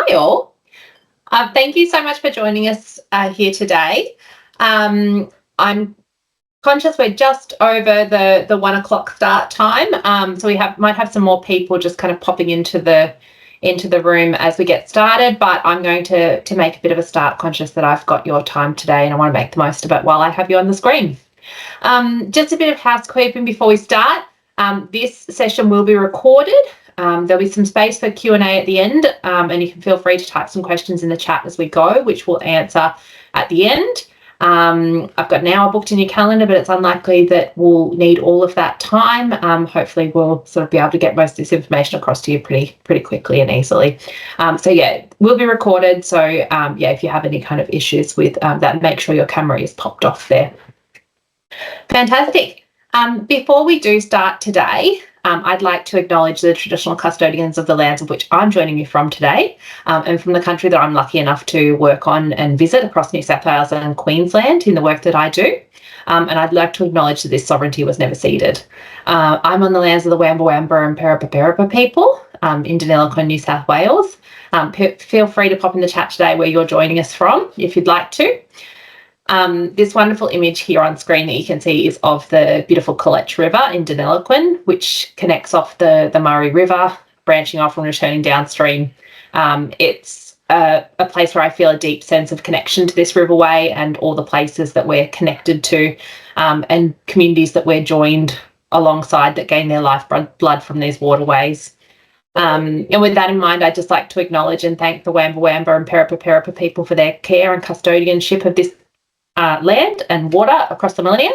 Hi all. Thank you so much for joining us here today. I'm conscious we're just over the 1 o'clock start time, so we might have some more people just kind of popping into the room as we get started, but I'm going to make a bit of a start, conscious that I've got your time today and I want to make the most of it while I have you on the screen. Just a bit of housekeeping before we start. This session will be recorded. There'll be some space for Q&A at the end, and you can feel free to type some questions in the chat as we go, which we'll answer at the end. I've got an hour booked in your calendar, but it's unlikely that we'll need all of that time. Hopefully we'll sort of be able to get most of this information across to you pretty quickly and easily. So yeah, we'll be recorded. So yeah, if you have any kind of issues with that, make sure your camera is popped off there. Fantastic. Before we do start today, I'd like to acknowledge the traditional custodians of the lands of which I'm joining you from today, and from the country that I'm lucky enough to work on and visit across New South Wales and Queensland in the work that I do. And I'd like to acknowledge that this sovereignty was never ceded. I'm on the lands of the Wamba Wamba and Parappa people in Deniliquin, New South Wales. Feel free to pop in the chat today where you're joining us from if you'd like to. This wonderful image here on screen that you can see is of the beautiful Collette River in Deniliquin, which connects off the Murray River, branching off and returning downstream. It's a place where I feel a deep sense of connection to this riverway and all the places that we're connected to, and communities that we're joined alongside that gain their lifeblood from these waterways. And with that in mind, I'd just like to acknowledge and thank the Wamba Wamba and Parappa people for their care and custodianship of this land and water across the millennia,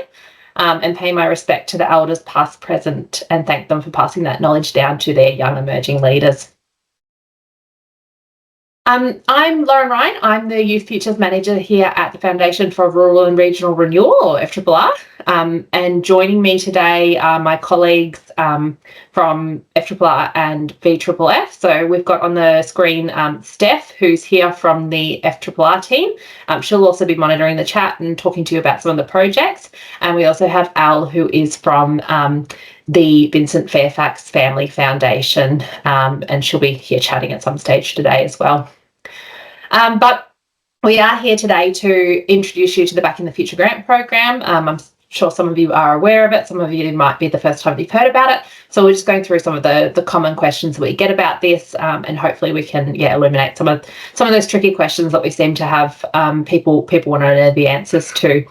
and pay my respect to the elders past, present, and thank them for passing that knowledge down to their young emerging leaders. I'm Lauren Ryan. I'm the Youth Futures Manager here at the Foundation for Rural and Regional Renewal, or FRRR, and joining me today are my colleagues from FRRR and VFFF. So we've got on the screen Steph, who's here from the FRRR team. She'll also be monitoring the chat and talking to you about some of the projects. And we also have Al, who is from the Vincent Fairfax Family Foundation, and she'll be here chatting at some stage today as well. But we are here today to introduce you to the Back in the Future grant program. I'm sure some of you are aware of it. Some of you might be the first time you've heard about it. So we're just going through some of the common questions we get about this, and hopefully we can illuminate some of those tricky questions that we seem to have people want to know the answers to.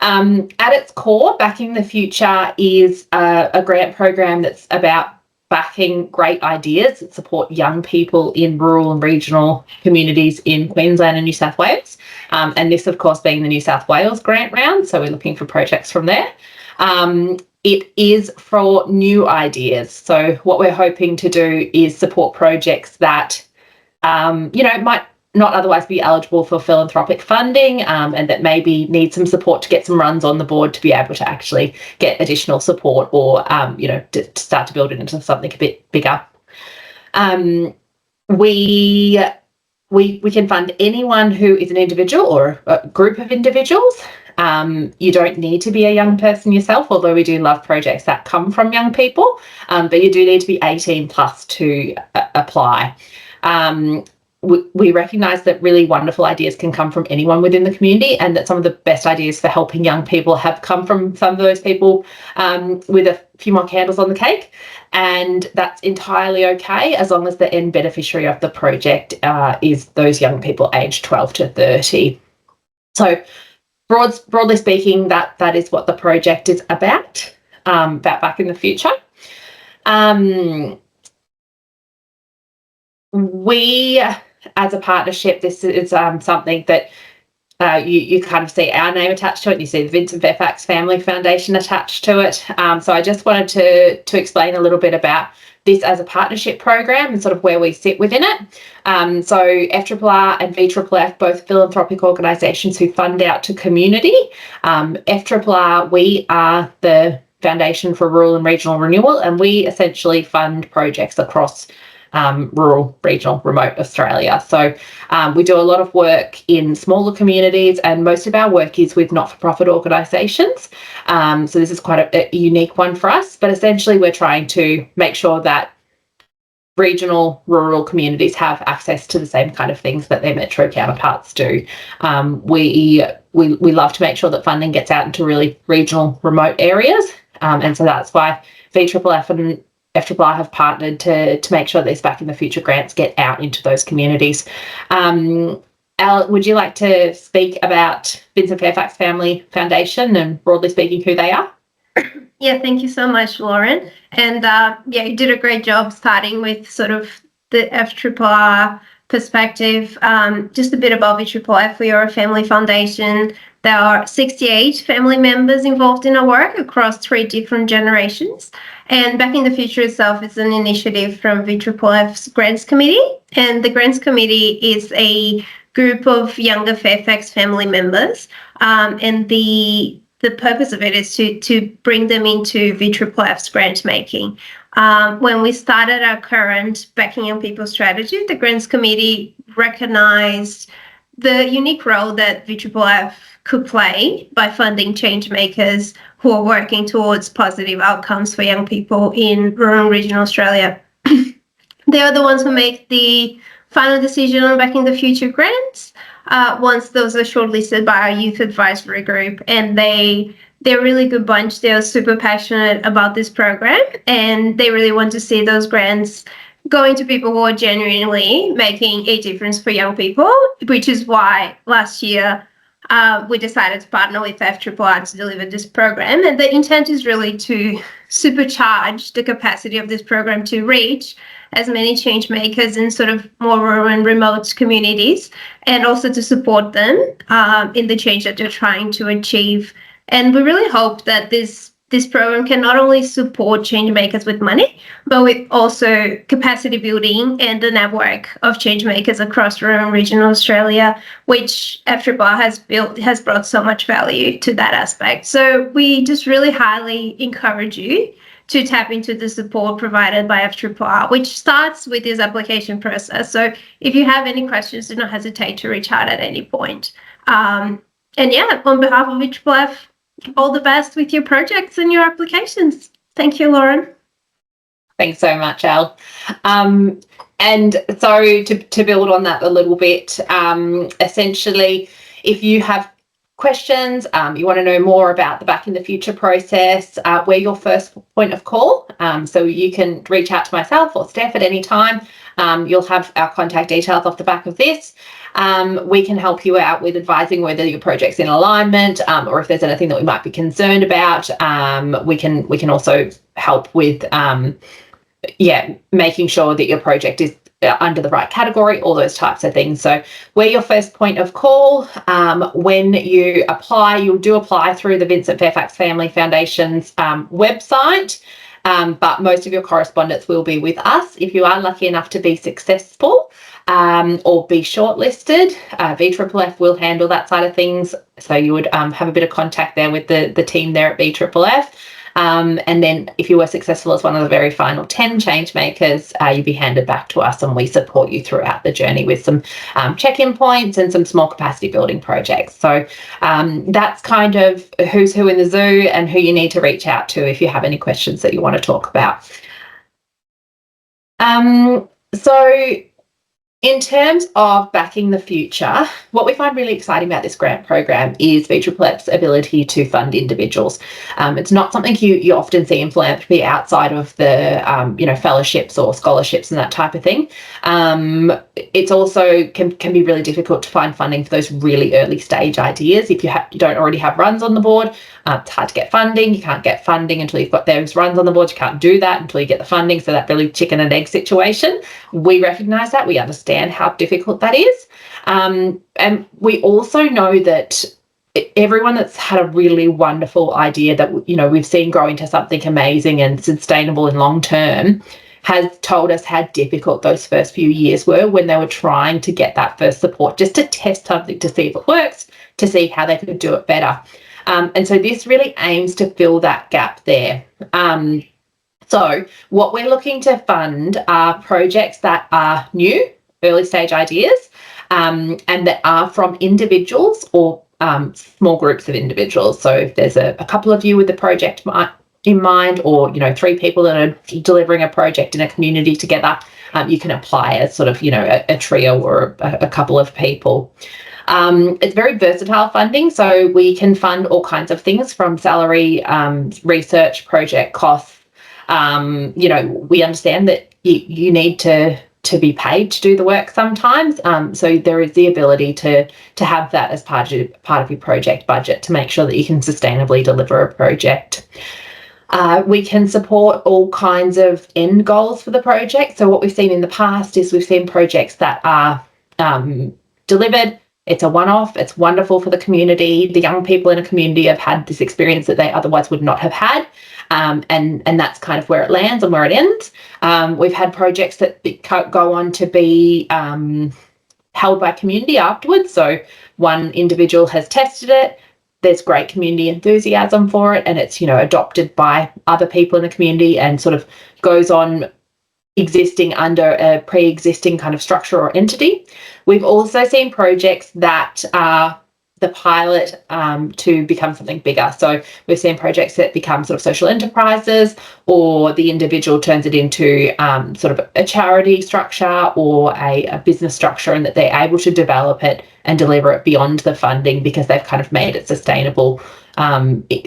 At its core, Backing the Future is a grant program that's about backing great ideas that support young people in rural and regional communities in Queensland and New South Wales. And this, of course, being the New South Wales grant round, so we're looking for projects from there. It is for new ideas. So what we're hoping to do is support projects that, might not otherwise be eligible for philanthropic funding, and that maybe need some support to get some runs on the board to be able to actually get additional support or, to start to build it into something a bit bigger. We can fund anyone who is an individual or a group of individuals. You don't need to be a young person yourself, although we do love projects that come from young people, but you do need to be 18 plus to apply. We recognise that really wonderful ideas can come from anyone within the community, and that some of the best ideas for helping young people have come from some of those people with a few more candles on the cake. And that's entirely okay as long as the end beneficiary of the project is those young people aged 12 to 30. So broadly speaking, that is what the project is about Back in the Future. We, as a partnership, this is something that you kind of see our name attached to it. You see the Vincent Fairfax Family Foundation attached to it. So I just wanted to explain a little bit about this as a partnership program and sort of where we sit within it. So FRRR and VFFF, both philanthropic organisations who fund out to community. FRRR, we are the Foundation for Rural and Regional Renewal, and we essentially fund projects across rural, regional, remote Australia. So we do a lot of work in smaller communities, and most of our work is with not-for-profit organisations. So this is quite a unique one for us, but essentially we're trying to make sure that regional rural communities have access to the same kind of things that their metro counterparts do. We love to make sure that funding gets out into really regional remote areas, and so that's why VFFF and FRRR have partnered to make sure these Back in the Future grants get out into those communities. Al, would you like to speak about Vincent Fairfax Family Foundation and, broadly speaking, who they are? Yeah, thank you so much, Lauren. And yeah, you did a great job starting with sort of the FRRR perspective. Just a bit about VFFF. We are a family foundation. There are 68 family members involved in our work across 3 different generations. And Back in the Future itself is an initiative from VFF's Grants Committee. And the Grants Committee is a group of younger Fairfax family members. And the purpose of it is to bring them into VFF's grant making. When we started our current Backing Young People strategy, the Grants Committee recognised the unique role that VFFF could play by funding change makers who are working towards positive outcomes for young people in rural and regional Australia. They are the ones who make the final decision on Backing the Future grants once those are shortlisted by our youth advisory group. And they're a really good bunch. They're super passionate about this program, and they really want to see those grants going to people who are genuinely making a difference for young people, which is why last year we decided to partner with FRRR to deliver this program. And the intent is really to supercharge the capacity of this program to reach as many change makers in sort of more rural and remote communities, and also to support them in the change that they're trying to achieve. And we really hope that this program can not only support change makers with money, but with also capacity building and a network of change makers across rural and regional Australia, which FRRR has brought so much value to that aspect. So we just really highly encourage you to tap into the support provided by FRRR, which starts with this application process. So if you have any questions, do not hesitate to reach out at any point. And yeah, on behalf of FRRR, all the best with your projects and your applications. Thank you, Lauren. Thanks so much, Al. And so to build on that a little bit, essentially, if you have questions, you want to know more about the Back in the Future process, we're your first point of call. So you can reach out to myself or Steph at any time. You'll have our contact details off the back of this. We can help you out with advising whether your project's in alignment, or if there's anything that we might be concerned about. We can also help with making sure that your project is under the right category, all those types of things. So we're your first point of call. When you apply, you'll do apply through the Vincent Fairfax Family Foundation's website, but most of your correspondence will be with us. If you are lucky enough to be successful or be shortlisted, VFFF will handle that side of things. So you would have a bit of contact there with the team there at VFFF. And then if you were successful as one of the very final 10 change makers, you'd be handed back to us, and we support you throughout the journey with some check-in points and some small capacity building projects. So that's kind of who's who in the zoo and who you need to reach out to if you have any questions that you want to talk about. So in terms of Backing the Future, what we find really exciting about this grant program is VFF's ability to fund individuals. It's not something you often see in philanthropy outside of the fellowships or scholarships and that type of thing. It's also can be really difficult to find funding for those really early stage ideas. If you don't already have runs on the board, it's hard to get funding. You can't get funding until you've got those runs on the board. You can't do that until you get the funding. So that really chicken and egg situation. We recognise that. We understand how difficult that is. And we also know that everyone that's had a really wonderful idea that, we've seen grow into something amazing and sustainable and long term has told us how difficult those first few years were when they were trying to get that first support, just to test something, to see if it works, to see how they could do it better. And so this really aims to fill that gap there. So what we're looking to fund are projects that are new, early stage ideas, and that are from individuals or small groups of individuals. So if there's a couple of you with the project, in mind, or 3 people that are delivering a project in a community together, you can apply as sort of a trio or a couple of people. It's very versatile funding, so we can fund all kinds of things from salary, research, project costs. We understand that you need to be paid to do the work sometimes, so there is the ability to have that as part of your project budget to make sure that you can sustainably deliver a project. We can support all kinds of end goals for the project. So what we've seen in the past is we've seen projects that are delivered. It's a one-off. It's wonderful for the community. The young people in a community have had this experience that they otherwise would not have had. And that's kind of where it lands and where it ends. We've had projects that go on to be held by community afterwards. So one individual has tested it. There's great community enthusiasm for it, and it's adopted by other people in the community and sort of goes on existing under a pre-existing kind of structure or entity. We've also seen projects that are the pilot to become something bigger. So we've seen projects that become sort of social enterprises, or the individual turns it into sort of a charity structure or a business structure, and that they're able to develop it and deliver it beyond the funding because they've kind of made it sustainable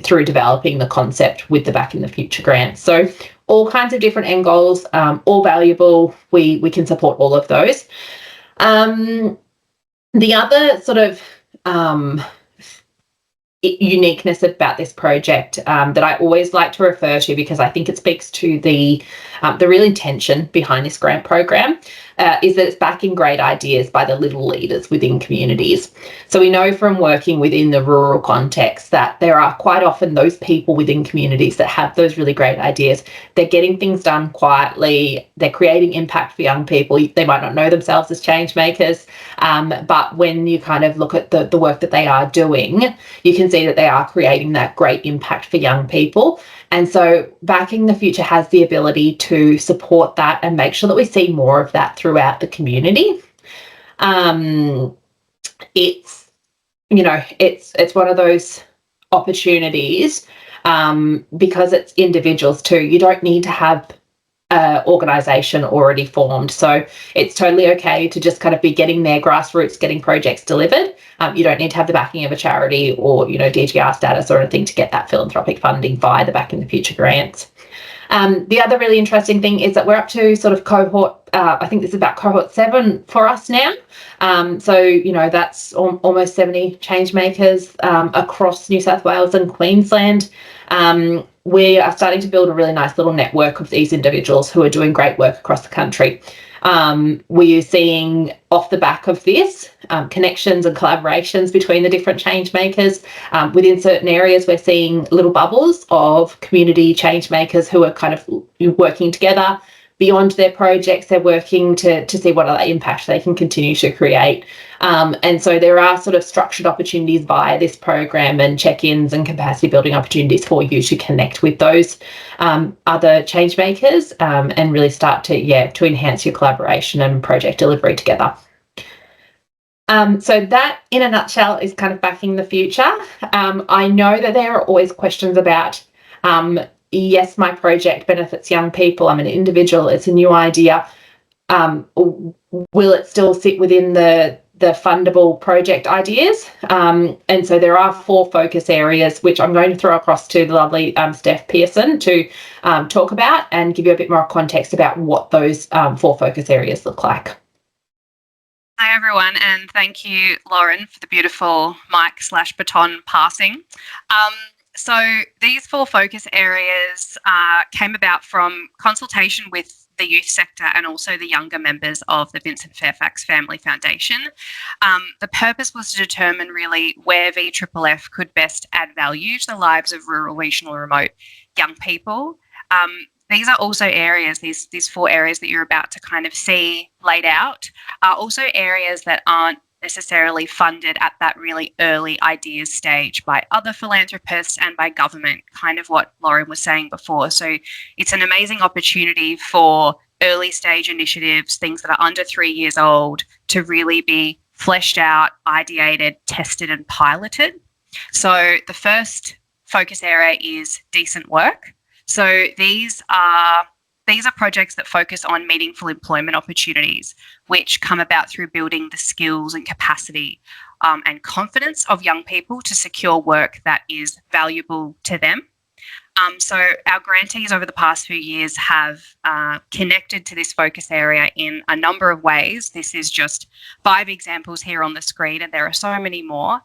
through developing the concept with the Back in the Future grant. So all kinds of different end goals, all valuable. We can support all of those. The other sort of uniqueness about this project that I always like to refer to, because I think it speaks to the real intention behind this grant program, is that it's backing great ideas by the little leaders within communities. So we know from working within the rural context that there are quite often those people within communities that have those really great ideas. They're getting things done quietly. They're creating impact for young people. They might not know themselves as change makers, but when you kind of look at the work that they are doing, you can see that they are creating that great impact for young people. And so Backing the Future has the ability to support that and make sure that we see more of that throughout the community. It's one of those opportunities because it's individuals too. You don't need to have an organisation already formed. So it's totally okay to just kind of be getting their grassroots, getting projects delivered. You don't need to have the backing of a charity or, DGR status or anything to get that philanthropic funding via the Back in the Future grants. The other really interesting thing is that we're up to sort of cohort, I think this is about cohort 7 for us now. So, that's almost 70 change makers across New South Wales and Queensland. We are starting to build a really nice little network of these individuals who are doing great work across the country. We are seeing off the back of this connections and collaborations between the different change makers. Within certain areas, we're seeing little bubbles of community change makers who are kind of working together. Beyond their projects, they're working to see what other impact they can continue to create. And so there are sort of structured opportunities via this program and check-ins and capacity building opportunities for you to connect with those other change makers and really start to enhance your collaboration and project delivery together. So that, in a nutshell, is kind of Backing the Future. I know that there are always questions about yes, my project benefits young people. I'm an individual. It's a new idea. Will it still sit within the fundable project ideas? And so there are 4 focus areas, which I'm going to throw across to the lovely Steph Pearson to talk about and give you a bit more context about what those 4 focus areas look like. Hi everyone, and thank you, Lauren, for the beautiful mic/baton passing. So these 4 focus areas came about from consultation with the youth sector and also the younger members of the Vincent Fairfax Family Foundation. The purpose was to determine really where VFFF could best add value to the lives of rural, regional, remote young people. These are also areas, these 4 areas that you're about to kind of see laid out, are also areas that aren't necessarily funded at that really early ideas stage by other philanthropists and by government, kind of what Lauren was saying before. So it's an amazing opportunity for early stage initiatives, things that are under 3 years old, to really be fleshed out, ideated, tested and piloted. So the first focus area is decent work. So these are projects that focus on meaningful employment opportunities, which come about through building the skills and capacity and confidence of young people to secure work that is valuable to them. So our grantees over the past few years have connected to this focus area in a number of ways. This is just 5 examples here on the screen, and there are so many more.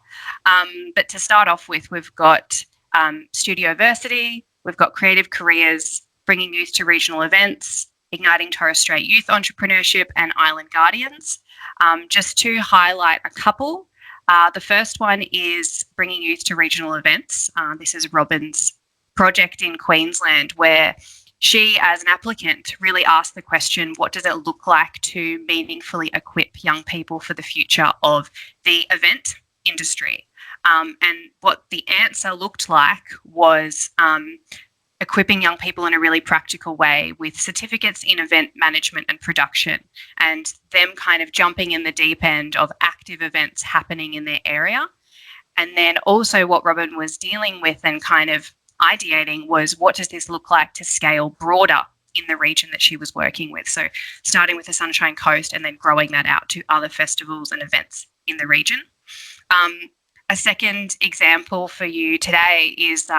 But to start off with, we've got Studioversity, we've got Creative Careers, Bringing Youth to Regional Events, Igniting Torres Strait Youth Entrepreneurship, and Island Guardians. Just to highlight a couple, the first one is Bringing Youth to Regional Events. This is Robin's project in Queensland, where she, as an applicant, really asked the question, what does it look like to meaningfully equip young people for the future of the event industry? And what the answer looked like was equipping young people in a really practical way with certificates in event management and production, and them kind of jumping in the deep end of active events happening in their area. And then also what Robin was dealing with and kind of ideating was, what does this look like to scale broader in the region that she was working with? So starting with the Sunshine Coast and then growing that out to other festivals and events in the region. A second example for you today is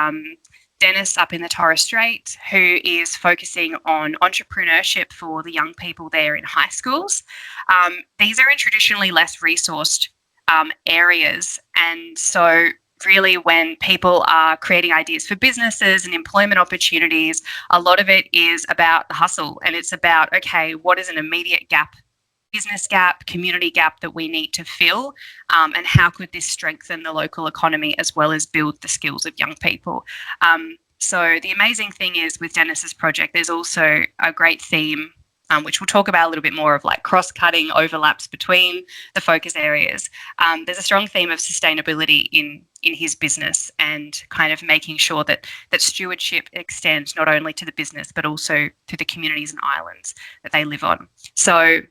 Dennis up in the Torres Strait, who is focusing on entrepreneurship for the young people there in high schools. These are in traditionally less resourced areas, and so really when people are creating ideas for businesses and employment opportunities, a lot of it is about the hustle, and it's about, okay, what is an immediate gap, business gap, community gap that we need to fill, and how could this strengthen the local economy as well as build the skills of young people? So the amazing thing is with Dennis's project, there's also a great theme, which we'll talk about a little bit more, of like cross-cutting overlaps between the focus areas. There's a strong theme of sustainability in his business, and kind of making sure that stewardship extends not only to the business but also to the communities and islands that they live on. So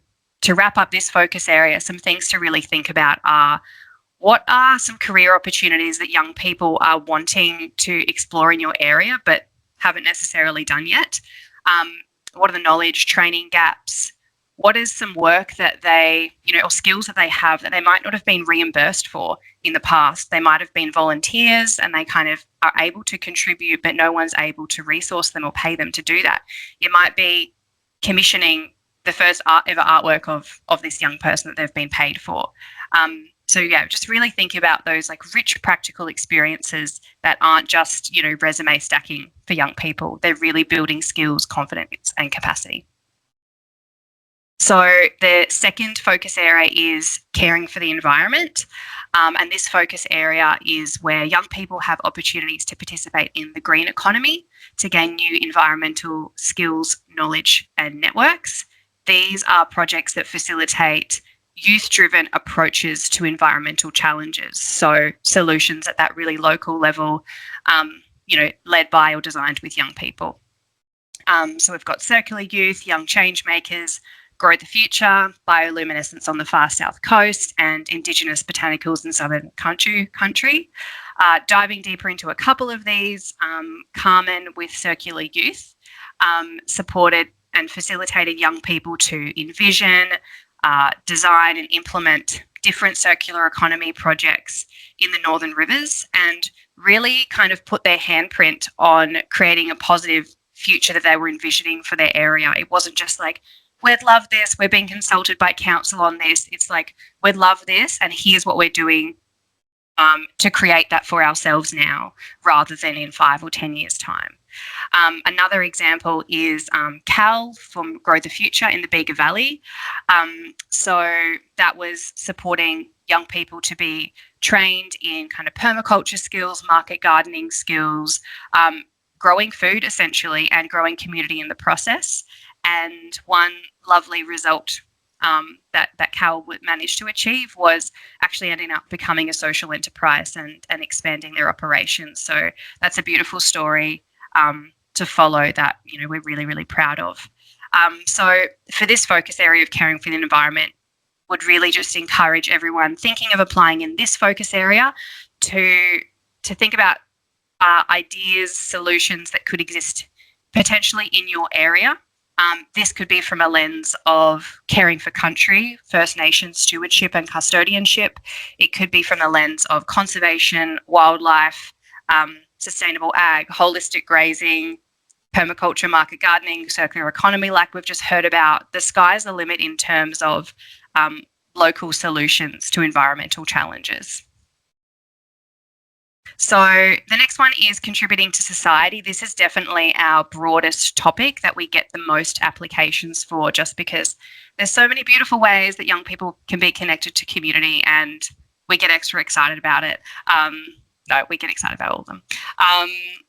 to wrap up this focus area, some things to really think about are, what are some career opportunities that young people are wanting to explore in your area but haven't necessarily done yet? What are the knowledge training gaps? What is some work that they, or skills that they have that they might not have been reimbursed for in the past? They might have been volunteers and they kind of are able to contribute, but no one's able to resource them or pay them to do that. You might be commissioning the first ever artwork of this young person that they've been paid for. So yeah, just really think about those like rich practical experiences that aren't just, resume stacking for young people. They're really building skills, confidence and capacity. So the second focus area is caring for the environment. And this focus area is where young people have opportunities to participate in the green economy to gain new environmental skills, knowledge and networks. These are projects that facilitate youth-driven approaches to environmental challenges. So solutions at that really local level, led by or designed with young people. So we've got Circular Youth, Young Change Makers, Grow the Future, Bioluminescence on the Far South Coast, and Indigenous Botanicals in Southern Country. Diving deeper into a couple of these, Carmen with Circular Youth supported and facilitated young people to envision, design and implement different circular economy projects in the Northern Rivers, and really kind of put their handprint on creating a positive future that they were envisioning for their area. It wasn't just like, we'd love this, we're being consulted by council on this. It's like, we'd love this and here's what we're doing to create that for ourselves now, rather than in 5 or 10 years' time. Another example is Cal from Grow the Future in the Bega Valley. So that was supporting young people to be trained in kind of permaculture skills, market gardening skills, growing food essentially, and growing community in the process. And one lovely result that Cal managed to achieve was actually ending up becoming a social enterprise and expanding their operations. So that's a beautiful story to follow that, we're really, really proud of. So for this focus area of caring for the environment, would really just encourage everyone thinking of applying in this focus area to think about ideas, solutions that could exist potentially in your area. This could be from a lens of caring for country, First Nations stewardship and custodianship. It could be from the lens of conservation, wildlife, sustainable ag, holistic grazing, permaculture, market gardening, circular economy, like we've just heard about. The sky's the limit in terms of local solutions to environmental challenges. So the next one is contributing to society. This is definitely our broadest topic that we get the most applications for, just because there's so many beautiful ways that young people can be connected to community, and we get extra excited about it. No, we get excited about all of them.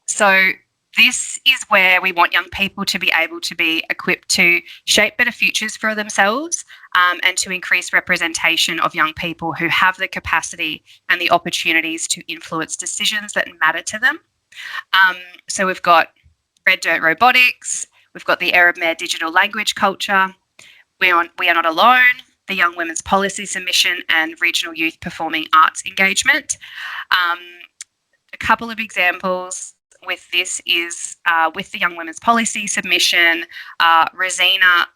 So this is where we want young people to be able to be equipped to shape better futures for themselves, and to increase representation of young people who have the capacity and the opportunities to influence decisions that matter to them. So we've got Red Dirt Robotics, we've got the Arab Mare Digital Language Culture, We Are Not Alone, the Young Women's Policy Submission, and Regional Youth Performing Arts Engagement. A couple of examples with this is with the Young Women's Policy Submission, Rosina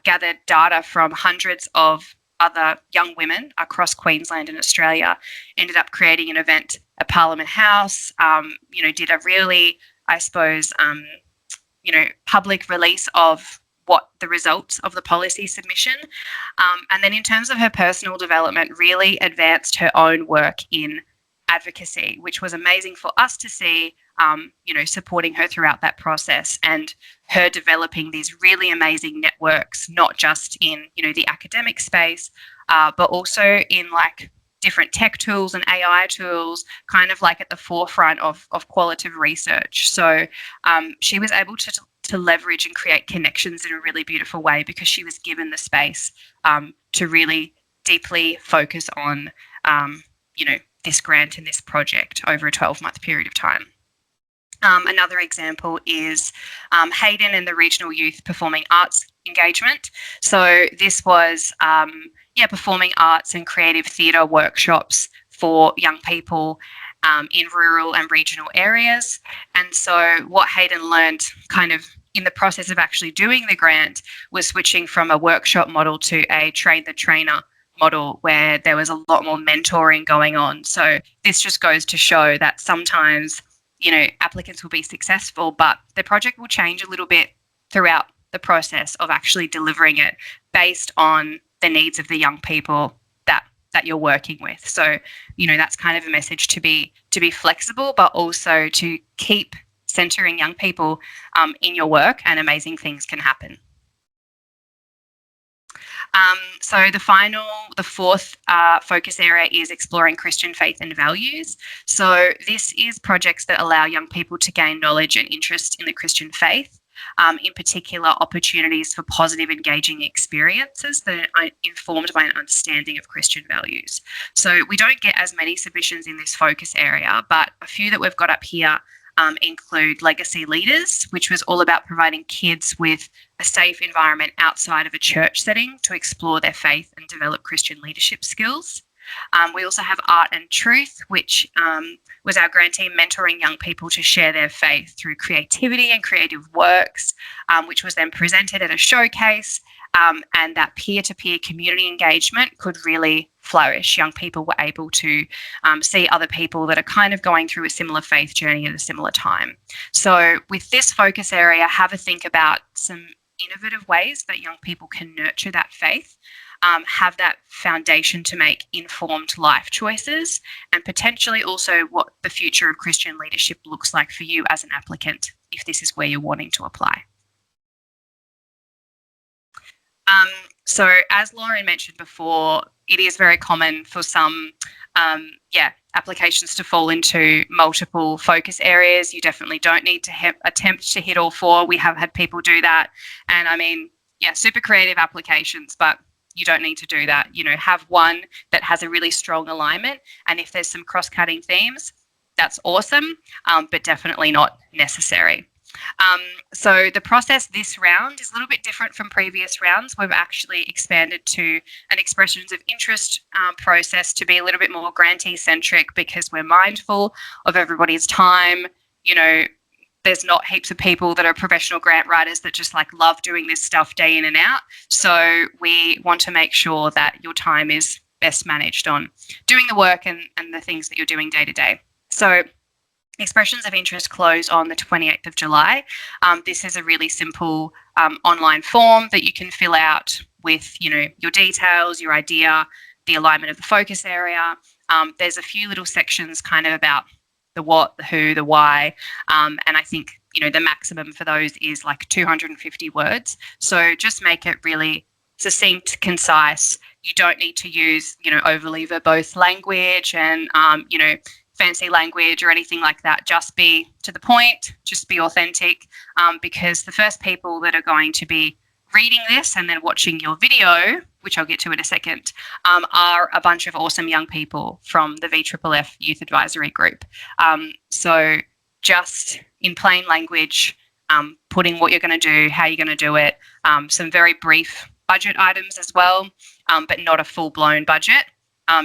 gathered data from hundreds of other young women across Queensland and Australia, ended up creating an event at Parliament House, did a really, I suppose, public release of what the results of the policy submission. And then in terms of her personal development, really advanced her own work in advocacy, which was amazing for us to see, supporting her throughout that process, and her developing these really amazing networks, not just in, the academic space, but also in like different tech tools and AI tools, kind of like at the forefront of qualitative research. So she was able to leverage and create connections in a really beautiful way, because she was given the space to really deeply focus on, this grant and this project over a 12-month period of time. Another example is Hayden and the Regional Youth Performing Arts Engagement. So this was, performing arts and creative theatre workshops for young people in rural and regional areas. And so what Hayden learned kind of in the process of actually doing the grant was switching from a workshop model to a train the trainer model, where there was a lot more mentoring going on. So this just goes to show that sometimes, applicants will be successful, but the project will change a little bit throughout the process of actually delivering it based on the needs of the young people that you're working with. So, that's kind of a message to be flexible, but also to keep centering young people in your work, and amazing things can happen. So the fourth focus area is exploring Christian faith and values. So this is projects that allow young people to gain knowledge and interest in the Christian faith, in particular opportunities for positive, engaging experiences that are informed by an understanding of Christian values. So we don't get as many submissions in this focus area, but a few that we've got up here include Legacy Leaders, which was all about providing kids with a safe environment outside of a church setting to explore their faith and develop Christian leadership skills. We also have Art and Truth, which was our grantee mentoring young people to share their faith through creativity and creative works, which was then presented at a showcase, and that peer-to-peer community engagement could really flourish. Young people were able to see other people that are kind of going through a similar faith journey at a similar time. So with this focus area, have a think about some innovative ways that young people can nurture that faith, have that foundation to make informed life choices, and potentially also what the future of Christian leadership looks like for you as an applicant, if this is where you're wanting to apply. So as Lauren mentioned before, it is very common for some applications to fall into multiple focus areas. You definitely don't need to attempt to hit all four. We have had people do that. And I mean, super creative applications, but you don't need to do that. Have one that has a really strong alignment. And if there's some cross-cutting themes, that's awesome, but definitely not necessary. So the process this round is a little bit different from previous rounds. We've actually expanded to an expressions of interest process to be a little bit more grantee centric, because we're mindful of everybody's time. there's not heaps of people that are professional grant writers that just like love doing this stuff day in and out. So we want to make sure that your time is best managed on doing the work and the things that you're doing day to day. So expressions of interest close on the 28th of July. This is a really simple online form that you can fill out with, your details, your idea, the alignment of the focus area. There's a few little sections kind of about the what, the who, the why, and I think, the maximum for those is like 250 words. So just make it really succinct, concise. You don't need to use, overly verbose language and, fancy language or anything like that. Just be to the point, just be authentic, because the first people that are going to be reading this and then watching your video, which I'll get to in a second, are a bunch of awesome young people from the VFFF Youth Advisory Group. So just in plain language, putting what you're going to do, how you're going to do it, some very brief budget items as well, but not a full-blown budget.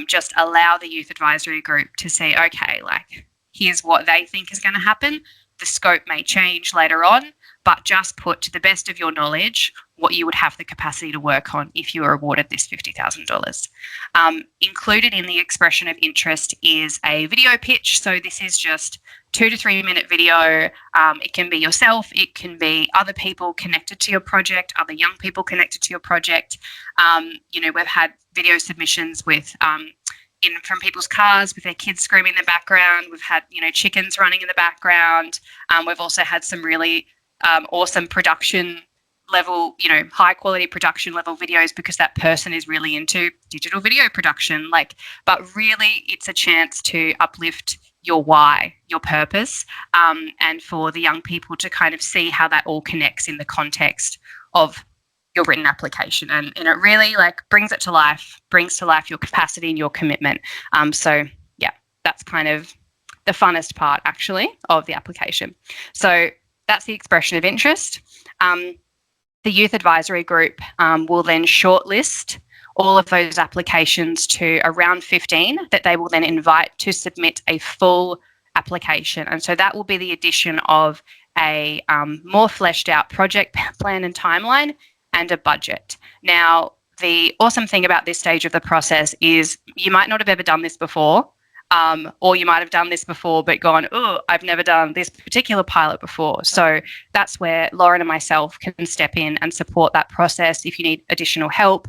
Just allow the Youth Advisory Group to say, okay, like, here's what they think is going to happen. The scope may change later on, but just put to the best of your knowledge what you would have the capacity to work on if you were awarded this $50,000. Included in the expression of interest is a video pitch. So this is just 2 to 3 minute video. It can be yourself, it can be other people connected to your project, other young people connected to your project. We've had video submissions with from people's cars with their kids screaming in the background. We've had, chickens running in the background. We've also had some really awesome production level, high quality production level videos because that person is really into digital video production. But really it's a chance to uplift your why, your purpose, and for the young people to kind of see how that all connects in the context of your written application. And it really brings to life your capacity and your commitment. So yeah, that's kind of the funnest part actually of the application. So that's the expression of interest. The Youth Advisory Group will then shortlist all of those applications to around 15 that they will then invite to submit a full application. And so that will be the addition of a more fleshed out project plan and timeline and a budget. Now, the awesome thing about this stage of the process is you might not have ever done this before, or you might have done this before but gone, oh, I've never done this particular pilot before. So that's where Lauren and myself can step in and support that process if you need additional help.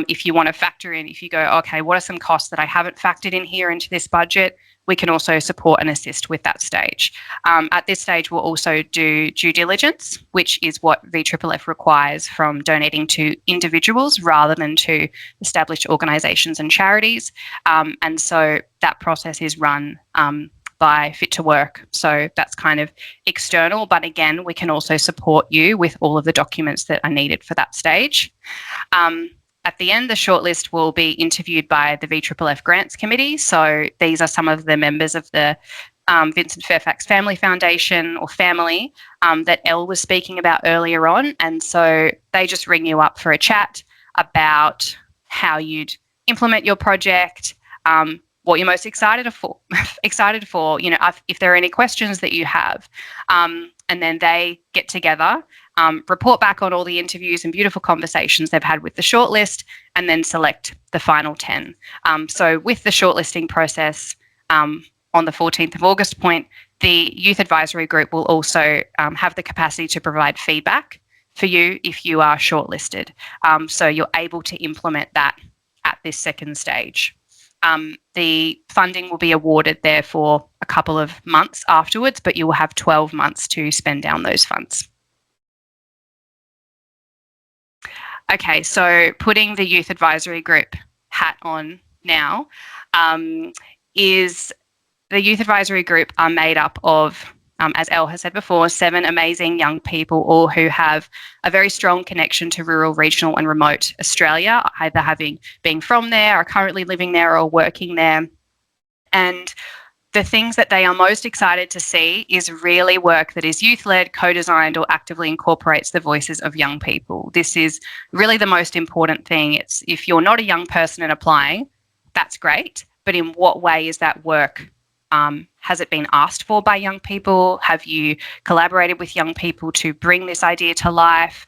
If you want to factor in, if you go, okay, what are some costs that I haven't factored in here into this budget? We can also support and assist with that stage. At this stage, we'll also do due diligence, which is what VFFF requires from donating to individuals rather than to established organisations and charities. And so that process is run by Fit to Work. So that's kind of external, but again, we can also support you with all of the documents that are needed for that stage. At the end, the shortlist will be interviewed by the VFFF Grants Committee. So these are some of the members of the Vincent Fairfax Family Foundation or family that Elle was speaking about earlier on. And so they just ring you up for a chat about how you'd implement your project, what you're most excited for, if there are any questions that you have. And then they get together, report back on all the interviews and beautiful conversations they've had with the shortlist, and then select the final 10. So with the shortlisting process on the 14th of August point, the Youth Advisory Group will also have the capacity to provide feedback for you if you are shortlisted. So you're able to implement that at this second stage. The funding will be awarded there for a couple of months afterwards, but you will have 12 months to spend down those funds. Okay, so putting the Youth Advisory Group hat on now, is the Youth Advisory Group are made up of, as Elle has said before, 7 amazing young people, all who have a very strong connection to rural, regional and remote Australia, either being from there, are currently living there or working there. And the things that they are most excited to see is really work that is youth-led, co-designed or actively incorporates the voices of young people. This is really the most important thing. It's if you're not a young person and applying, that's great, but in what way is that work has it been asked for by young people? Have you collaborated with young people to bring this idea to life?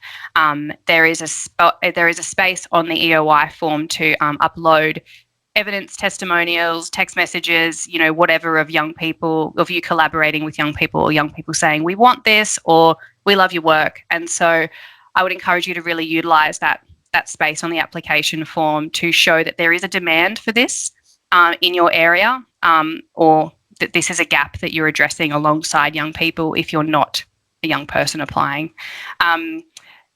There is a space on the EOI form to upload evidence, testimonials, text messages, whatever, of young people, of you collaborating with young people, or young people saying, we want this, or we love your work. And so I would encourage you to really utilise that space on the application form to show that there is a demand for this in your area, or that this is a gap that you're addressing alongside young people if you're not a young person applying.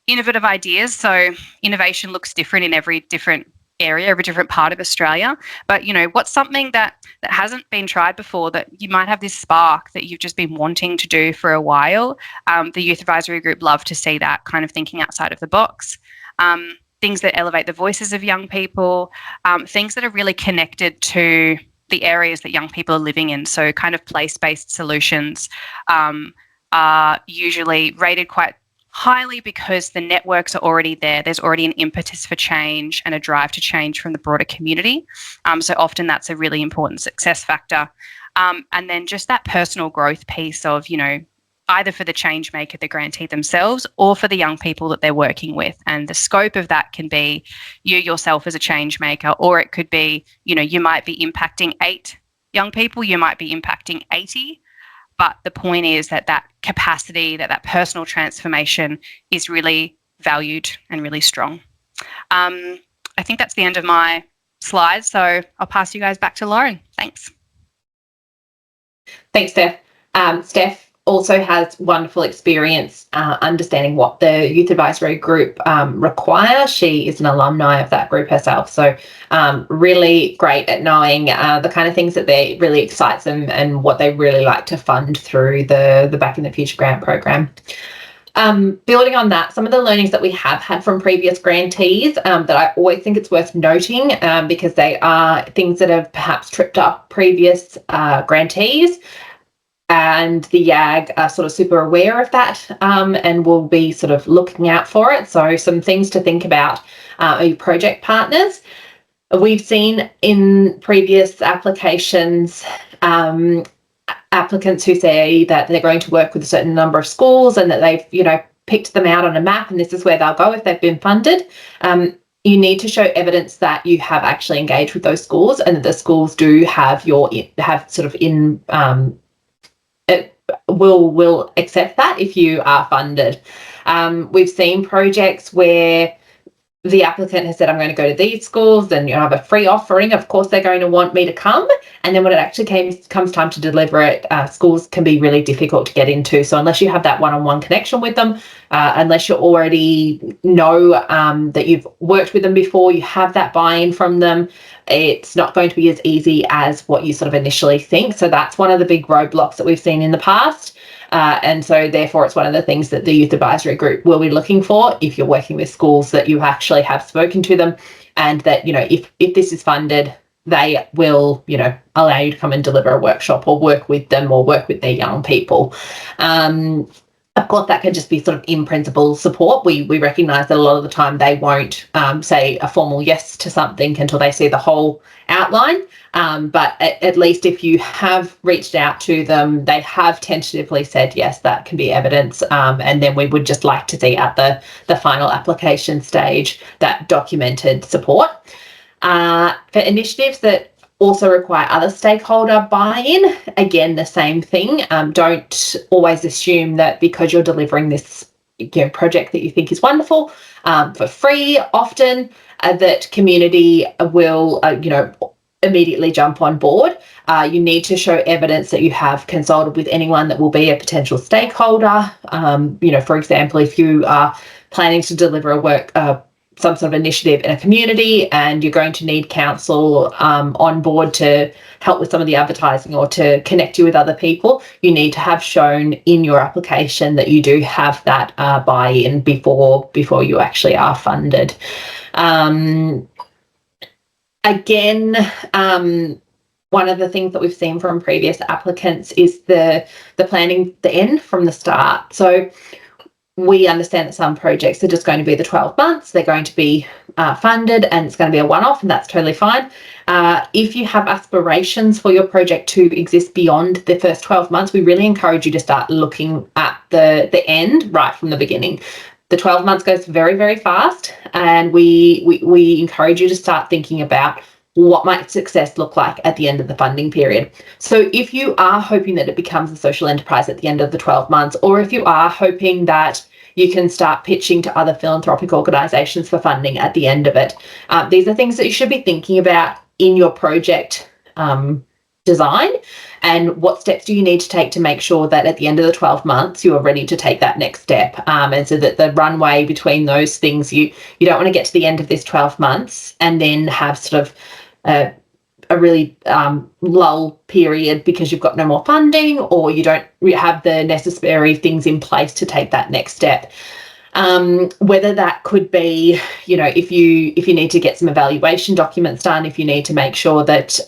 Innovative ideas. So innovation looks different in every different area, every different part of Australia. But, what's something that hasn't been tried before, that you might have this spark that you've just been wanting to do for a while? The Youth Advisory Group love to see that kind of thinking outside of the box. Things that elevate the voices of young people, things that are really connected to the areas that young people are living in. So kind of place-based solutions are usually rated quite highly because the networks are already there. There's already an impetus for change and a drive to change from the broader community. So often that's a really important success factor. And then just that personal growth piece of, either for the change maker, the grantee themselves, or for the young people that they're working with. And the scope of that can be you yourself as a change maker, or it could be, you might be impacting 8 young people, you might be impacting 80. But the point is that capacity, that personal transformation is really valued and really strong. I think that's the end of my slides. So I'll pass you guys back to Lauren. Thanks. Thanks, Steph. Steph also has wonderful experience understanding what the Youth Advisory Group require. She is an alumni of that group herself, so really great at knowing the kind of things that they really excites them and what they really like to fund through the Back in the Future grant program. Building on that, some of the learnings that we have had from previous grantees that I always think it's worth noting because they are things that have perhaps tripped up previous grantees. And the YAG are sort of super aware of that and will be sort of looking out for it. So some things to think about are your project partners. We've seen in previous applications applicants who say that they're going to work with a certain number of schools and that they've, picked them out on a map and this is where they'll go if they've been funded. You need to show evidence that you have actually engaged with those schools and that the schools do have will accept that if you are funded. We've seen projects where the applicant has said, I'm going to go to these schools and have a free offering. Of course, they're going to want me to come. And then when it actually comes time to deliver it, schools can be really difficult to get into. So unless you have that one-on-one connection with them, unless you already know that you've worked with them before, you have that buy-in from them, it's not going to be as easy as what you sort of initially think. So that's one of the big roadblocks that we've seen in the past. And so therefore it's one of the things that the Youth Advisory Group will be looking for if you're working with schools, that you actually have spoken to them and that, if this is funded, they will, allow you to come and deliver a workshop or work with them or work with their young people. Of course, that can just be sort of in principle support. We recognise that a lot of the time they won't say a formal yes to something until they see the whole outline. But at least if you have reached out to them, they have tentatively said, yes, that can be evidence. And then we would just like to see at the final application stage that documented support. For initiatives that also require other stakeholder buy-in, again, the same thing. Don't always assume that because you're delivering this project that you think is wonderful for free, often that community will, immediately jump on board. You need to show evidence that you have consulted with anyone that will be a potential stakeholder. For example, if you are planning to deliver some sort of initiative in a community and you're going to need council on board to help with some of the advertising or to connect you with other people, you need to have shown in your application that you do have that buy-in before you actually are funded. Again, one of the things that we've seen from previous applicants is the planning the end from the start. So we understand that some projects are just going to be the 12 months, they're going to be funded, and it's going to be a one-off, and that's totally fine. If you have aspirations for your project to exist beyond the first 12 months, we really encourage you to start looking at the end right from the beginning. The 12 months goes very, very fast, and we encourage you to start thinking about what might success look like at the end of the funding period. So if you are hoping that it becomes a social enterprise at the end of the 12 months, or if you are hoping that you can start pitching to other philanthropic organisations for funding at the end of it, these are things that you should be thinking about in your project design, and what steps do you need to take to make sure that at the end of the 12 months you are ready to take that next step, and so that the runway between those things, you don't want to get to the end of this 12 months and then have sort of a really lull period because you've got no more funding, or you don't have the necessary things in place to take that next step. Whether that could be, if you need to get some evaluation documents done, if you need to make sure that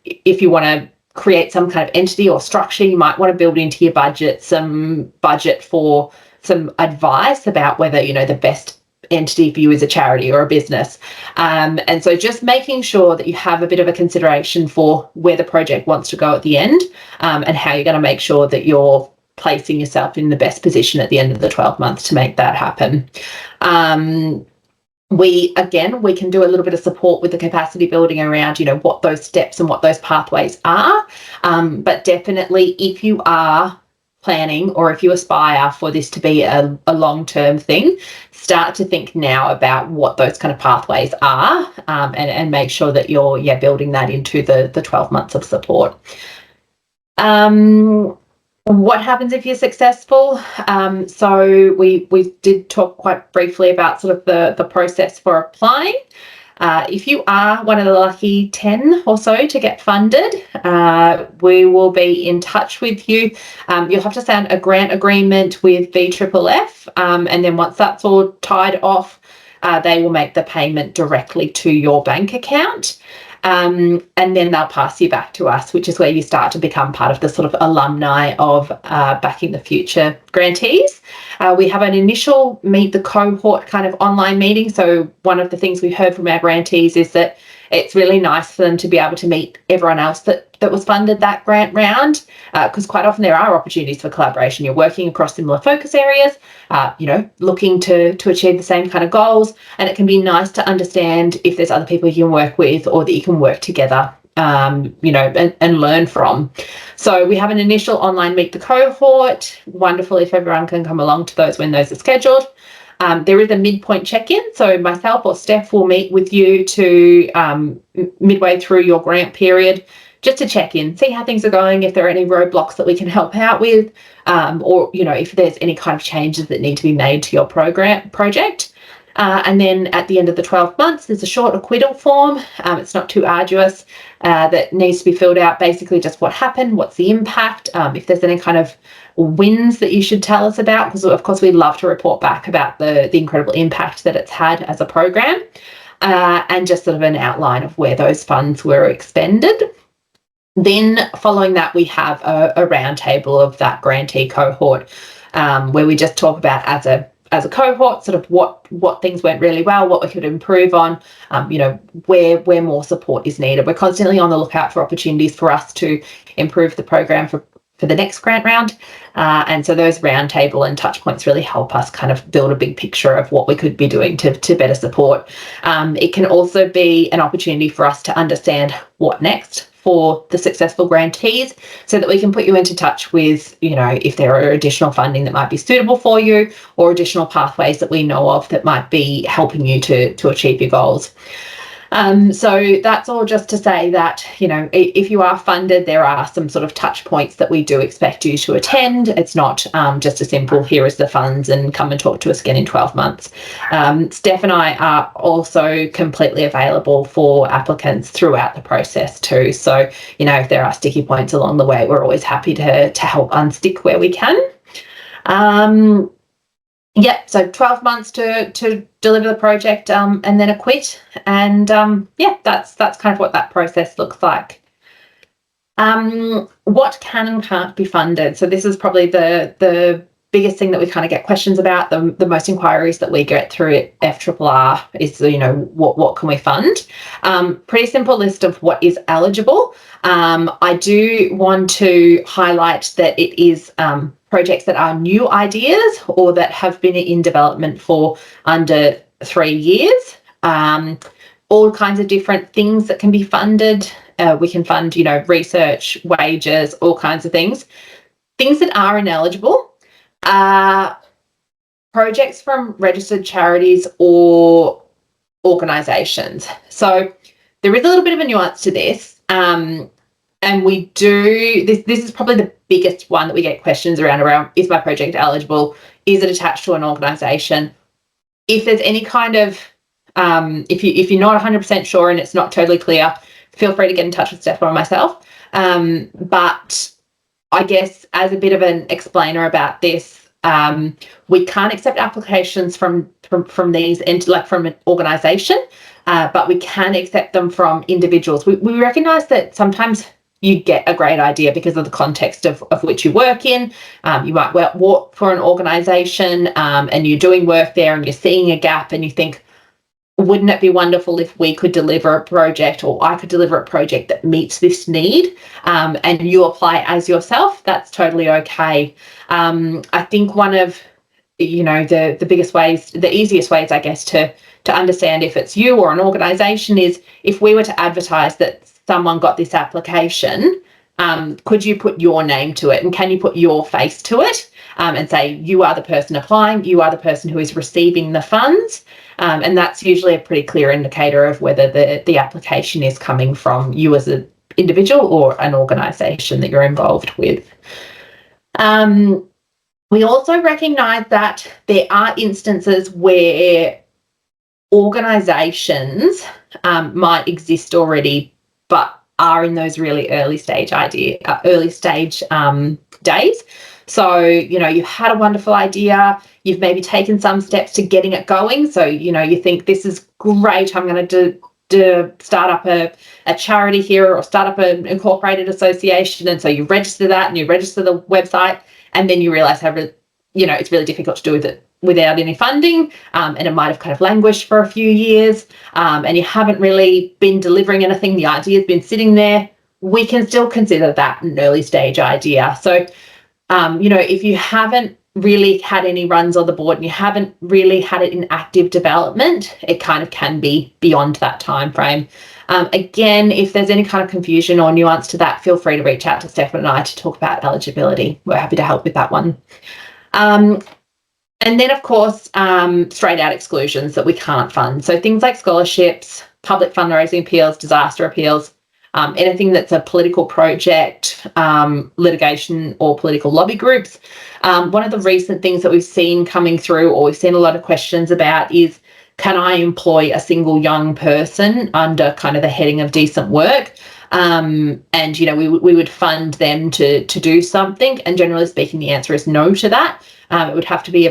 if you want to create some kind of entity or structure, you might want to build into your budget some budget for some advice about whether the best entity for you is a charity or a business. And so just making sure that you have a bit of a consideration for where the project wants to go at the end, and how you're going to make sure that you're placing yourself in the best position at the end of the 12 months to make that happen. We can do a little bit of support with the capacity building around, what those steps and what those pathways are. But definitely, if you are planning, or if you aspire for this to be a long-term thing, start to think now about what those kind of pathways are, and make sure that you're building that into the 12 months of support. What happens if you're successful? So we did talk quite briefly about sort of the process for applying. If you are one of the lucky 10 or so to get funded, we will be in touch with you. You'll have to sign a grant agreement with VFFF, and then once that's all tied off, they will make the payment directly to your bank account. And then they'll pass you back to us, which is where you start to become part of the sort of alumni of Backing the Future grantees. We have an initial meet the cohort kind of online meeting. So one of the things we heard from our grantees is that it's really nice for them to be able to meet everyone else that was funded that grant round, because quite often there are opportunities for collaboration. You're working across similar focus areas, looking to achieve the same kind of goals, and it can be nice to understand if there's other people you can work with, or that you can work together, and learn from. So we have an initial online meet the cohort. Wonderful if everyone can come along to those when those are scheduled. There is a midpoint check-in, so myself or Steph will meet with you to midway through your grant period, just to check in, see how things are going, if there are any roadblocks that we can help out with, or if there's any kind of changes that need to be made to your project. And then at the end of the 12 months, there's a short acquittal form. It's not too arduous, that needs to be filled out. Basically just what happened, what's the impact, if there's any kind of wins that you should tell us about, because of course we'd love to report back about the incredible impact that it's had as a program, and just sort of an outline of where those funds were expended. Then following that, we have a roundtable of that grantee cohort, where we just talk about as a cohort, sort of what things went really well, what we could improve on, where more support is needed. We're constantly on the lookout for opportunities for us to improve the program for the next grant round. And so those roundtable and touch points really help us kind of build a big picture of what we could be doing to better support. It can also be an opportunity for us to understand what next for the successful grantees, so that we can put you into touch with, if there are additional funding that might be suitable for you, or additional pathways that we know of that might be helping you to achieve your goals. So that's all just to say that, if you are funded, there are some sort of touch points that we do expect you to attend. It's not just a simple, here is the funds and come and talk to us again in 12 months. Steph and I are also completely available for applicants throughout the process too. So, if there are sticky points along the way, we're always happy to help unstick where we can. So 12 months to deliver the project, and then acquit, and that's kind of what that process looks like. What can and can't be funded? So this is probably the biggest thing that we kind of get questions about, the most inquiries that we get through at FRRR is, what can we fund? Pretty simple list of what is eligible. I do want to highlight that it is projects that are new ideas or that have been in development for under 3 years. All kinds of different things that can be funded. We can fund, research, wages, all kinds of things. Things that are ineligible are projects from registered charities or organisations. So there is a little bit of a nuance to this. And we do, this is probably the biggest one that we get questions around, is my project eligible? Is it attached to an organisation? If there's any kind of, if you're not 100% sure and it's not totally clear, feel free to get in touch with Steph or myself. But I guess as a bit of an explainer about this, we can't accept applications from these, from an organisation, but we can accept them from individuals. We recognise that sometimes you get a great idea because of the context of which you work in. You might work for an organisation and you're doing work there and you're seeing a gap and you think, wouldn't it be wonderful if we could deliver a project, or I could deliver a project that meets this need, and you apply as yourself? That's totally okay. I think one of the biggest ways, the easiest ways, I guess, to understand if it's you or an organisation is if we were to advertise that someone got this application, could you put your name to it, and can you put your face to it, and say you are the person applying, you are the person who is receiving the funds, and that's usually a pretty clear indicator of whether the application is coming from you as an individual or an organisation that you're involved with. We also recognise that there are instances where organisations might exist already, but are in those really early stage days. So, you've had a wonderful idea, you've maybe taken some steps to getting it going. So, you think this is great, I'm going to start up a charity here or start up an incorporated association. And so you register that and you register the website, and then you realise how, it's really difficult to do it without any funding, and it might have kind of languished for a few years, and you haven't really been delivering anything. The idea's been sitting there. We can still consider that an early stage idea. So, if you haven't really had any runs on the board and you haven't really had it in active development, it kind of can be beyond that time frame. Again, if there's any kind of confusion or nuance to that, feel free to reach out to Stefan and I to talk about eligibility. We're happy to help with that one. And then, of course, straight out exclusions that we can't fund. So things like scholarships, public fundraising appeals, disaster appeals, anything that's a political project, litigation or political lobby groups. One of the recent things that we've seen coming through, or we've seen a lot of questions about, is can I employ a single young person under kind of the heading of decent work? And, we would fund them to do something. And generally speaking, the answer is no to that. It would have to be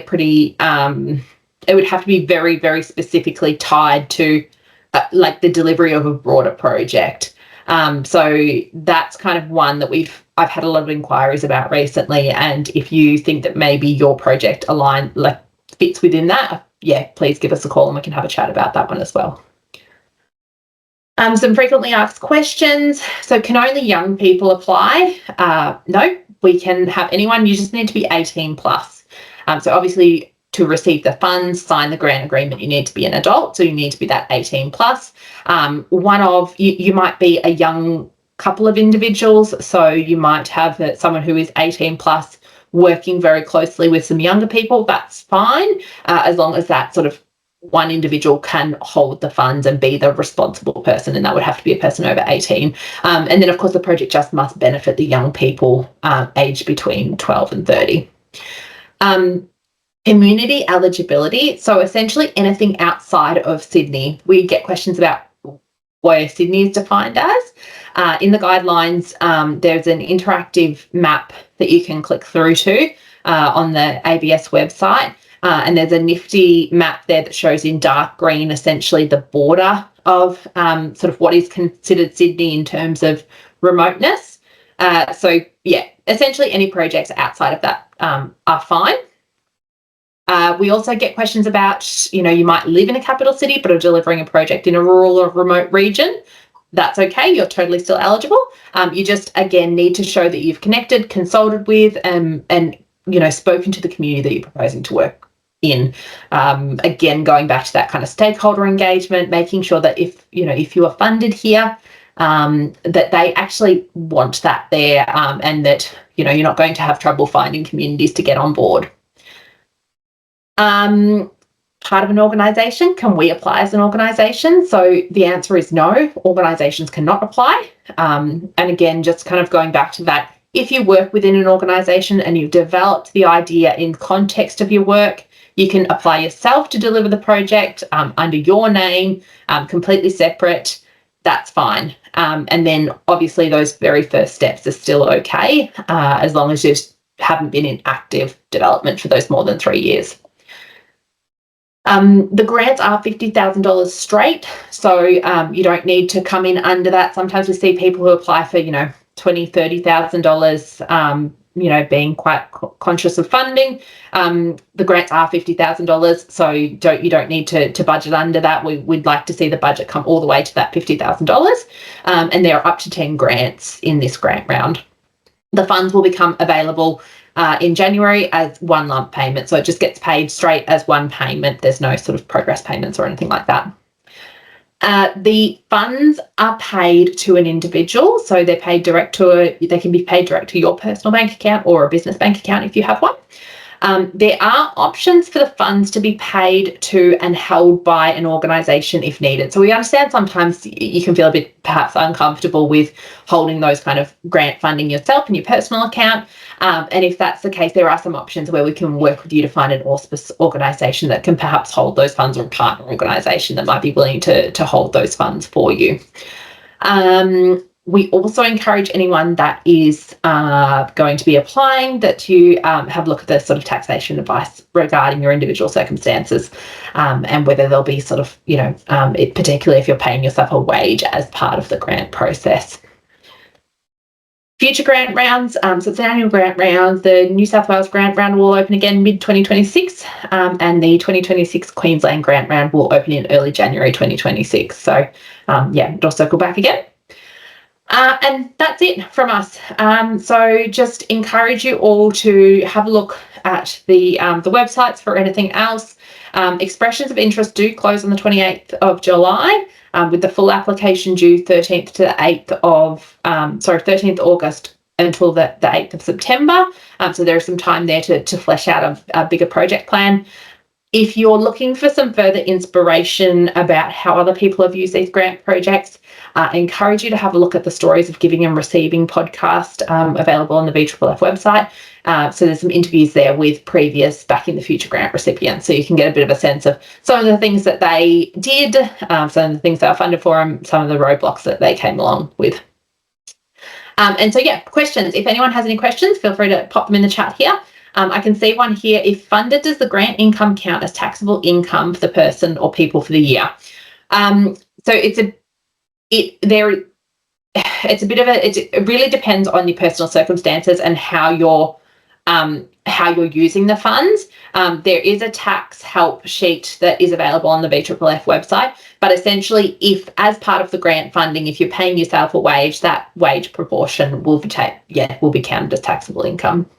very, very specifically tied to the delivery of a broader project. So that's kind of one that I've had a lot of inquiries about recently. And if you think that maybe your project fits within that, please give us a call and we can have a chat about that one as well. Some frequently asked questions. So can only young people apply? No, we can have anyone. You just need to be 18 plus. So obviously to receive the funds, sign the grant agreement, you need to be an adult. So you need to be that 18 plus. You might be a young couple of individuals. So you might have someone who is 18 plus working very closely with some younger people. That's fine, as long as that sort of one individual can hold the funds and be the responsible person, and that would have to be a person over 18. And then, of course, the project just must benefit the young people aged between 12 and 30. Community eligibility. So essentially anything outside of Sydney. We get questions about where Sydney is defined as. In the guidelines, there's an interactive map that you can click through to on the ABS website. And there's a nifty map there that shows in dark green essentially the border of sort of what is considered Sydney in terms of remoteness. Essentially any projects outside of that are fine. We also get questions about, you might live in a capital city but are delivering a project in a rural or remote region. That's okay, you're totally still eligible. You just, again, need to show that you've connected, consulted with, and spoken to the community that you're proposing to work in. Again, going back to that kind of stakeholder engagement, making sure that if you are funded here, that they actually want that there, and that, you're not going to have trouble finding communities to get on board. Part of an organisation, can we apply as an organisation? So the answer is no, organisations cannot apply. And again, just kind of going back to that, if you work within an organisation and you've developed the idea in context of your work, you can apply yourself to deliver the project under your name, completely separate. That's fine. And then obviously those very first steps are still okay, as long as you haven't been in active development for those more than 3 years. The grants are $50,000 straight, so you don't need to come in under that. Sometimes we see people who apply for, $20,000, $30,000, being quite conscious of funding. The grants are $50,000, so you don't need to budget under that. We'd like to see the budget come all the way to that $50,000, and there are up to 10 grants in this grant round. The funds will become available in January as one lump payment. So it just gets paid straight as one payment. There's no sort of progress payments or anything like that. The funds are paid to an individual. So they can be paid direct to your personal bank account or a business bank account if you have one. There are options for the funds to be paid to and held by an organisation if needed. So we understand sometimes you can feel a bit perhaps uncomfortable with holding those kind of grant funding yourself in your personal account. And if that's the case, there are some options where we can work with you to find an auspice organisation that can perhaps hold those funds, or a partner organisation that might be willing to hold those funds for you. We also encourage anyone that is going to be applying that you have a look at the sort of taxation advice regarding your individual circumstances, and whether there'll be sort of, particularly if you're paying yourself a wage as part of the grant process. Future grant rounds, so it's an annual grant round. The New South Wales grant round will open again mid-2026, and the 2026 Queensland grant round will open in early January 2026. So, it'll circle back again. And that's it from us. So just encourage you all to have a look at the websites for anything else. Expressions of interest do close on the 28th of July, with the full application due 13th August until the 8th of September. So there is some time there to flesh out a bigger project plan. If you're looking for some further inspiration about how other people have used these grant projects, I encourage you to have a look at the Stories of Giving and Receiving podcast, available on the VFFF website. So there's some interviews there with previous Back in the Future grant recipients, so you can get a bit of a sense of some of the things that they did, some of the things they were funded for, and some of the roadblocks that they came along with. And so, questions. If anyone has any questions, feel free to pop them in the chat here. I can see one here. If funded, does the grant income count as taxable income for the person or people for the year? So it really depends on your personal circumstances and how you're using the funds. There is a tax help sheet that is available on the VFFF website, but essentially, if as part of the grant funding, if you're paying yourself a wage, that wage proportion will be counted as taxable income.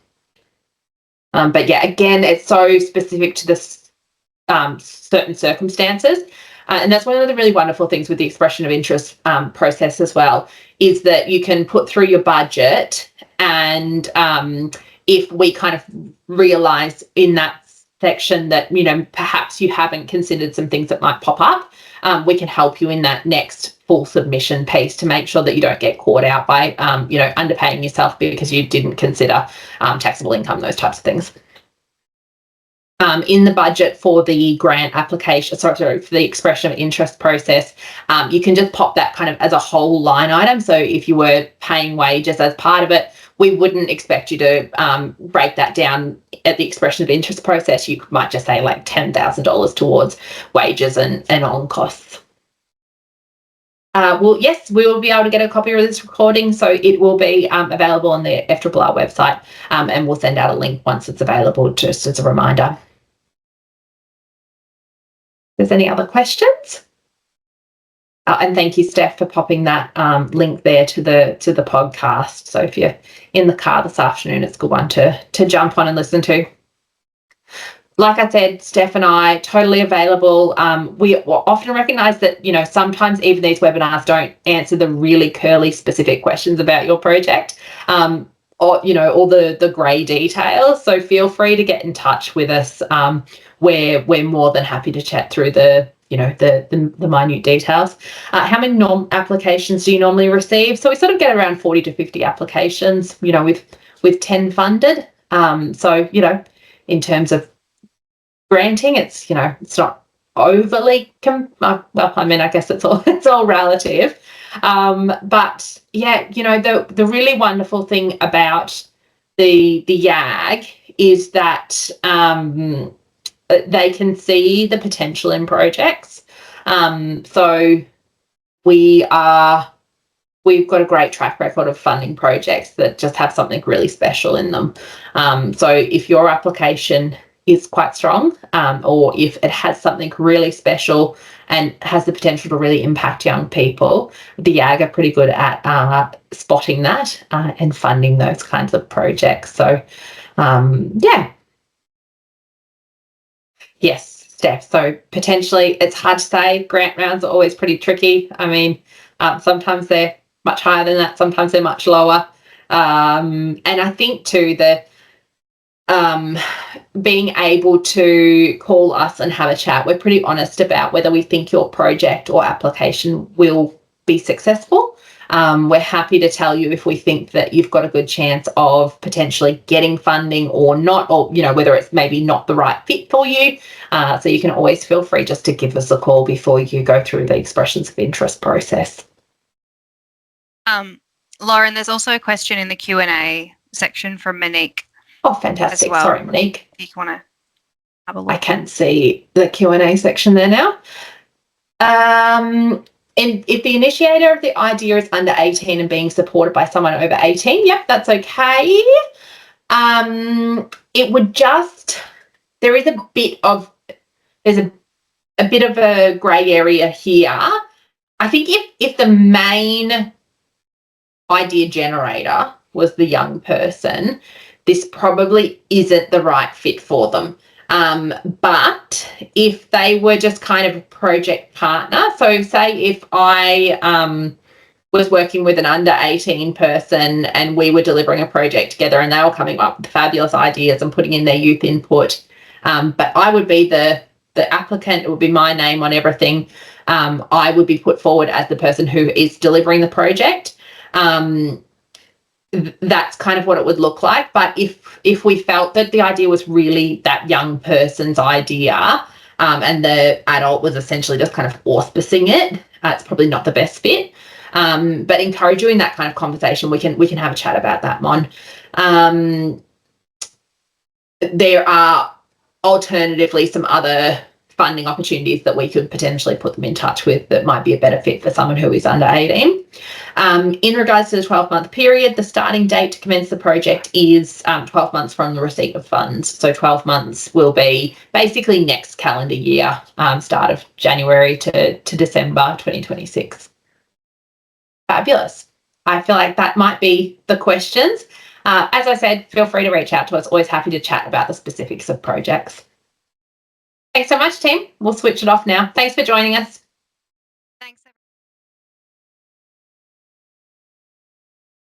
But again, it's so specific to this certain circumstances. And that's one of the really wonderful things with the expression of interest process as well, is that you can put through your budget, and if we kind of realise in that section that, perhaps you haven't considered some things that might pop up, we can help you in that next full submission piece to make sure that you don't get caught out by, underpaying yourself because you didn't consider taxable income, those types of things. In the budget for the grant application, for the expression of interest process, you can just pop that kind of as a whole line item. So if you were paying wages as part of it, we wouldn't expect you to break that down at the expression of interest process. You might just say like $10,000 towards wages and on costs. Well, yes, we will be able to get a copy of this recording, so it will be available on the FRRR website, and we'll send out a link once it's available, just as a reminder. If there's any other questions? And thank you, Steph, for popping that link there to the podcast. So if you're in the car this afternoon, it's a good one to jump on and listen to. Like I said, Steph and I totally available. We often recognise that, you know, sometimes even these webinars don't answer the really curly specific questions about your project, or, you know, all the grey details. So feel free to get in touch with us. We're more than happy to chat through the minute details. How many applications do you normally receive? So we sort of get around 40 to 50 applications, you know, with 10 funded. So, you know, in terms of granting, it's, you know, it's not overly well, I mean, I guess it's all relative. But yeah, you know, the really wonderful thing about the YAG is that they can see the potential in projects. So we've got a great track record of funding projects that just have something really special in them. So if your application is quite strong, or if it has something really special and has the potential to really impact young people, the YAG are pretty good at spotting that and funding those kinds of projects. So yeah. Yes, Steph. So potentially, it's hard to say. Grant rounds are always pretty tricky. I mean, sometimes they're much higher than that, sometimes they're much lower. And I think too, being able to call us and have a chat, we're pretty honest about whether we think your project or application will be successful. We're happy to tell you if we think that you've got a good chance of potentially getting funding or not, or, you know, whether it's maybe not the right fit for you. So you can always feel free just to give us a call before you go through the expressions of interest process. Lauren, there's also a question in the Q&A section from Monique. Oh, fantastic. Well. Sorry, Monique. If you want to have a look. I can see the Q&A section there now. And if the initiator of the idea is under 18 and being supported by someone over 18, yep, that's okay. It would just, there's a bit of a grey area here. I think if the main idea generator was the young person, this probably isn't the right fit for them. But if they were just kind of a project partner, so say if I was working with an under 18 person and we were delivering a project together and they were coming up with fabulous ideas and putting in their youth input, but I would be the applicant, it would be my name on everything. I would be put forward as the person who is delivering the project. That's kind of what it would look like. But if we felt that the idea was really that young person's idea, and the adult was essentially just kind of auspicing it, it's probably not the best fit. But encourage you in that kind of conversation. We can have a chat about that, Mon. There are alternatively some other funding opportunities that we could potentially put them in touch with that might be a better fit for someone who is under 18. In regards to the 12-month period, the starting date to commence the project is 12 months from the receipt of funds. So 12 months will be basically next calendar year, start of January to December 2026. Fabulous. I feel like that might be the questions. As I said, feel free to reach out to us. Always happy to chat about the specifics of projects. Thanks so much, team. We'll switch it off now. Thanks for joining us.